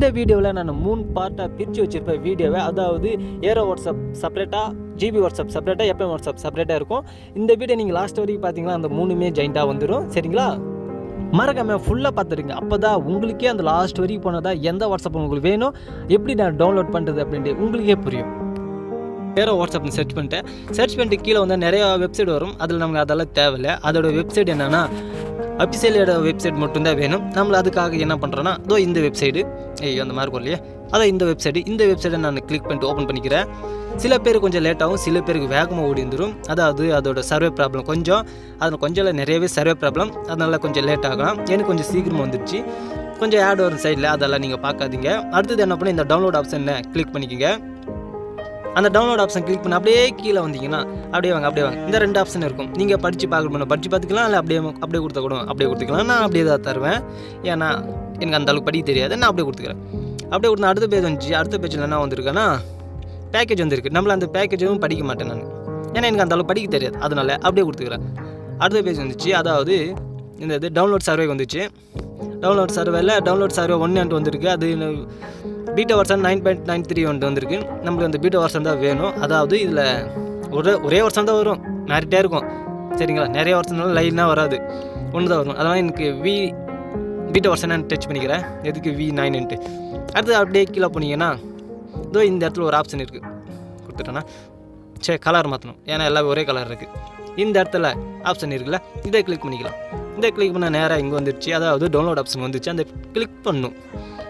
இந்த வீடியோவில் நான் 3 பார்ட்டாக பிரித்து வச்சுருப்பேன் வீடியோவை. அதாவது ஏரோ வாட்ஸ்அப் செப்பரேட்டாக, ஜிபி வாட்ஸ்அப் செப்பரேட்டாக, எஃப்எம் வாட்ஸ்அப் செப்பரேட்டாக இருக்கும். இந்த வீடியோ நீங்கள் லாஸ்ட் வரைக்கும் பார்த்தீங்கன்னா அந்த 3மே ஜாயிண்ட்டாக வந்துடும். சரிங்களா? மறக்காமல் ஃபுல்லாக பார்த்துருங்க. அப்போ தான் உங்களுக்கே அந்த லாஸ்ட் வரைக்கும் போனதா எந்த வாட்ஸ்அப் உங்களுக்கு வேணும், எப்படி நான் டவுன்லோட் பண்ணுறது அப்படின்ட்டு உங்களுக்கே புரியும். ஏரோ வாட்ஸ்அப்னு சர்ச் பண்ணிட்டு கீழே வந்து நிறையா வெப்சைட் வரும். அதில் நமக்கு அதெல்லாம் தேவையில்லை. அதோட வெப்சைட் என்னென்னா அஃபிஷியலோட வெப்சைட் மட்டும்தான் வேணும். நம்மள அதுக்காக என்ன பண்ணுறோன்னா அதோ இந்த வெப்சைடு அந்த மாதிரி இல்லையா, அதான் இந்த வெப்சைட்டை நான் கிளிக் பண்ணிட்டு ஓப்பன் பண்ணிக்கிறேன். சில பேர் கொஞ்சம் லேட்டாகும், சில பேருக்கு வேகமாக ஓடி வந்துடும். அதாவது அதோட சர்வே ப்ராப்ளம் அதில் கொஞ்சம் நிறையவே சர்வே ப்ராப்ளம், அதனால் கொஞ்சம் லேட் ஆகலாம். எனக்கு கொஞ்சம் சீக்கிரமாக வந்துடுச்சு. கொஞ்சம் ஆட் வரும் சைடில், அதெல்லாம் நீங்கள் பார்க்காதீங்க. அடுத்தது என்ன பண்ணி இந்த டவுன்லோட் ஆப்ஷனை கிளிக் பண்ணிக்கோங்க. அந்த டவுன்லோட் ஆப்ஷன் கிளிக் பண்ணி அப்படியே கீழே வந்தீங்கன்னா அப்படியே வாங்க இந்த 2 ஆப்ஷன் இருக்கும். நீங்கள் படித்து பார்த்துக்கலாம், இல்லை அப்படியே கொடுத்தா கூட அப்படியே கொடுத்துக்கலாம். நான் அப்படியே தான் தருவேன், ஏன்னா எனக்கு அந்த அளவுக்கு படிக்க தெரியாது. நான் அப்படியே கொடுத்துக்கிறேன். அப்படியே கொடுத்தா அடுத்த பேஜ் வந்துச்சு. அடுத்த பேஜில் என்ன வந்திருக்கேன்னா பேக்கேஜ் வந்துருக்கு. நம்மள அந்த பேக்கேஜும் படிக்க மாட்டேன் நான், ஏன்னா எனக்கு அந்த அளவுக்கு படிக்க தெரியாது. அதனால் அப்படியே கொடுத்துக்கிறேன். அடுத்த பேஜ் வந்துச்சு. அதாவது இந்த இது டவுன்லோட் சர்வே வந்துச்சு. டவுன்லோட் சர்வே 1 வந்திருக்கு. அது பீட்டா வெர்ஷன் 9.93 வந்திருக்கு. நம்மளுக்கு அந்த பீட்டா வெர்ஷன் தான் வேணும். அதாவது இதில் ஒரே வருஷம் தான் வரும், மாறிட்டே இருக்கும். சரிங்களா? நிறைய வருஷம்னாலும் லைனாக வராது, ஒன்று தான் வரும். அதனால் எனக்கு பீட்டா வெர்ஷன் நான் டச் பண்ணிக்கிறேன். எதுக்கு V9ன்ட்டு. அடுத்து அப்படியே கீழே போனீங்கன்னா இதோ இந்த இடத்துல ஒரு ஆப்ஷன் இருக்குது. கொடுத்துட்டேன்னா கலர் மாற்றணும், ஏன்னா எல்லாம் ஒரே கலர் இருக்குது. இந்த இடத்துல ஆப்ஷன் இருக்குல்ல, இதை கிளிக் பண்ணிக்கலாம். இதை கிளிக் பண்ணால் நேராக இங்கே வந்துடுச்சு. அதாவது டவுன்லோட் ஆப்ஷன் வந்துச்சு. அந்த கிளிக் பண்ணணும்.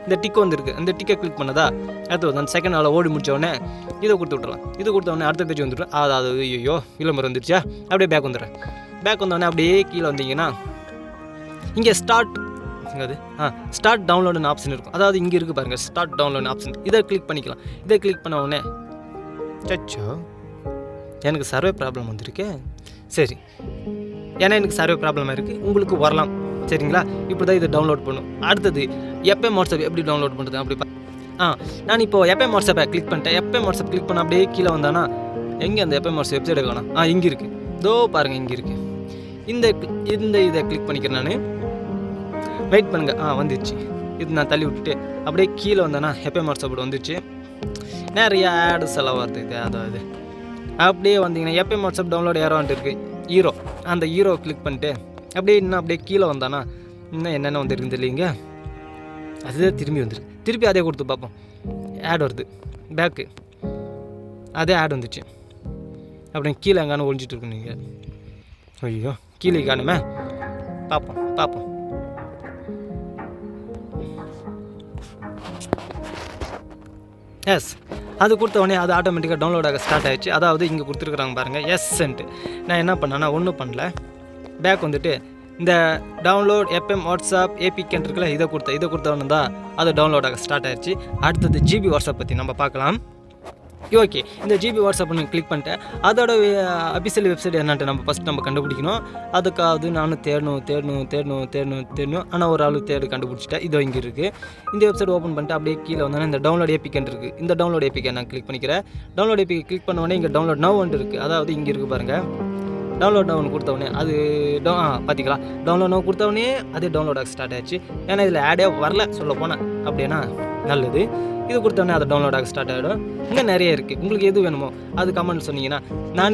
இந்த டிக்கு வந்துருக்கு. அந்த டிக்கை கிளிக் பண்ணதா அடுத்து அந்த செகண்ட் நாளில் ஓடி முடித்தோடனே இதை கொடுத்து விட்றலாம். இது கொடுத்தோடனே அடுத்த பேஜ் வந்துடும். அதாவது ஐயோ விளம்பரம் வந்துருச்சா, அப்படியே பேக் வந்துடுறேன். பேக் வந்தோடனே அப்படியே கீழே வந்தீங்கன்னா இங்கே ஸ்டார்ட் டவுன்லோடுன்னு ஆப்ஷன் இருக்கும். அதாவது இங்கே இருக்குது பாருங்கள், ஸ்டார்ட் டவுன்லோட் ஆப்ஷன். இதை கிளிக் பண்ணிக்கலாம். இதை கிளிக் பண்ண உடனே எனக்கு சர்வே ப்ராப்ளம் வந்திருக்கு. சரி, ஏன்னா எனக்கு சர்வே ப்ராப்ளமாக இருக்குது, உங்களுக்கு வரலாம். சரிங்களா? இப்படி தான் இதை டவுன்லோட் பண்ணும். அடுத்தது எஃப்எம் வாட்ஸ்அப் எப்படி டவுன்லோட் பண்ணுறது அப்படி நான் இப்போது எஃப்எம் வாட்ஸ்அப்பை கிளிக் பண்ணிட்டேன். எஃப்எம் வாட்ஸ்அப் கிளிக் பண்ண அப்படியே கீழே வந்தானா எங்கே அந்த எஃப்எம் வாட்ஸ்அப் வெப்சைட் காணும்? இங்கே இருக்குது. இதோ பாருங்கள், இங்கே இருக்குது. இந்த இதை கிளிக் பண்ணிக்கிறேன் நான். வெயிட் பண்ணுங்கள். வந்துடுச்சு. இது நான் தள்ளி விட்டுட்டு அப்படியே கீழே வந்தேன்னா எஃப்எம் வாட்ஸ்அப் வந்துடுச்சு. நிறைய ஆடு செலவாகிறது இது. அதாவது அப்படியே வந்தீங்கன்னா எஃப்எம் வாட்ஸ்அப் டவுன்லோட் யாரோன்ட்டு இருக்குது, அந்த ஹீரோ கிளிக் பண்ணிட்டு அப்படியே இன்னும் அப்படியே கீழே வந்தானா இன்னும் என்னென்ன வந்துருக்குன்னு தெரியலீங்க. அதுதான் திருப்பி அதே கொடுத்து பார்ப்போம். ஆட் வருது, பேக்கு அதே ஆட் வந்துச்சு. அப்படியே கீழே எங்கானு ஒழிஞ்சிட்டு இருக்கு. நீங்கள் ஐயோ கீழே காணுமே, பார்ப்போம். எஸ், அது கொடுத்த உடனே அது ஆட்டோமேட்டிக்காக டவுன்லோட் ஆக ஸ்டார்ட் ஆகிடுச்சு. அதாவது இங்கே கொடுத்துருக்குறாங்க பாருங்கள், எஸ்ன்ட்டு. நான் என்ன பண்ணேன்னா ஒன்றும் பண்ணல. பேக் வந்துட்டு இந்த டவுன்லோட் எஃப்எம் வாட்ஸ்அப் ஏபிகேன் இருக்குல்ல, இதை கொடுத்தவொன்னு தான் அது டவுன்லோட் ஆக ஸ்டார்ட் ஆகிடுச்சு. அடுத்தது ஜிபி வாட்ஸ்அப் பற்றி நம்ம பார்க்கலாம். ஓகே, இந்த ஜிபி வாட்ஸ்அப் கிளிக் பண்ணிட்டேன். அதோட அஃபிஷியல் வெப்சைட் என்னன்ட்டு நம்ம கண்டுபிடிக்கணும். அதுக்காவது நானும் தேடணும். ஆனால் ஒரு ஆள் கண்டுபிடிச்சிட்டேன். இதோ இங்கே இருக்குது. இந்த வெப்சைட் ஓப்பன் பண்ணிட்டு அப்படியே கீழே வந்தோன்னா இந்த டவுன்லோட் ஏபிகேன் இருக்குது. இந்த டவுன்லோட் ஏபிகே நான் கிளிக் பண்ணிக்கிறேன். டவுன்லோட் ஏபிகே கிளிக் பண்ண உடனே இங்கே டவுன்லோட் நவ் இருக்குது. அதாவது இங்கே இருக்குது பாருங்கள், டவுன்லோட் நவ் கொடுத்தவொடனே அது பார்த்தீங்களா, டவுன்லோட் நவ் கொடுத்தவொடனே அதே டவுன்லோட் ஆக ஸ்டார்ட் ஆகிடுச்சு. ஏன்னா இதில் ஆடே வரல சொல்ல போனேன். அப்படின்னா நல்லது. இது கொடுத்தோடனே அதை டவுன்லோட் ஆக ஸ்டார்ட் ஆகிடும். இன்னும் நிறைய இருக்குது. உங்களுக்கு எது வேணுமோ அது கமெண்ட் சொன்னீங்கன்னா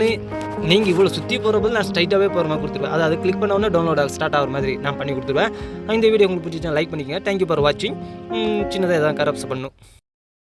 நீங்கள் இவ்வளோ சுற்றி போகிற போது நான் ஸ்ட்ரைட்டாகவே போகிற மாதிரி கொடுத்துருவேன். அதாவது கிளிக் பண்ண உடனே டவுன்லோட் ஆக ஸ்டார்ட் ஆகிற மாதிரி நான் பண்ணி கொடுத்துருவேன். இந்த வீடியோ உங்களுக்கு பிடிச்சிச்சுன்னா லைக் பண்ணிக்கோங்க. தேங்க்யூ ஃபார் வாட்சிங். சின்னதாக எதாவது கரப்ஸ் பண்ணும்.